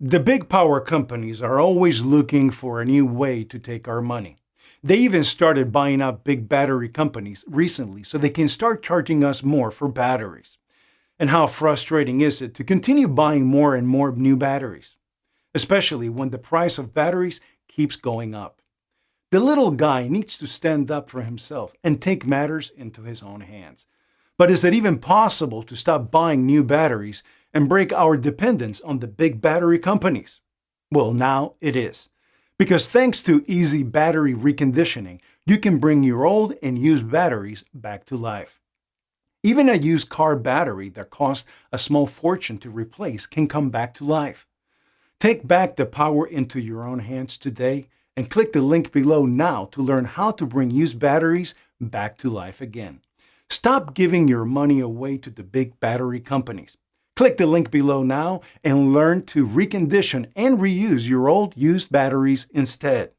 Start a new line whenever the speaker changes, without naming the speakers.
The big power companies are always looking for a new way to take our money. They even started buying up big battery companies recently so they can start charging us more for batteries. And how frustrating is it to continue buying more and more new batteries, especially when the price of batteries keeps going up? The little guy needs to stand up for himself and take matters into his own hands. But is it even possible to stop buying new batteries and break our dependence on the big battery companies? Well, now it is. Because thanks to easy battery reconditioning, you can bring your old and used batteries back to life. Even a used car battery that cost a small fortune to replace can come back to life. Take back the power into your own hands today and click the link below now to learn how to bring used batteries back to life again. Stop giving your money away to the big battery companies. Click the link below now and learn to recondition and reuse your old used batteries instead.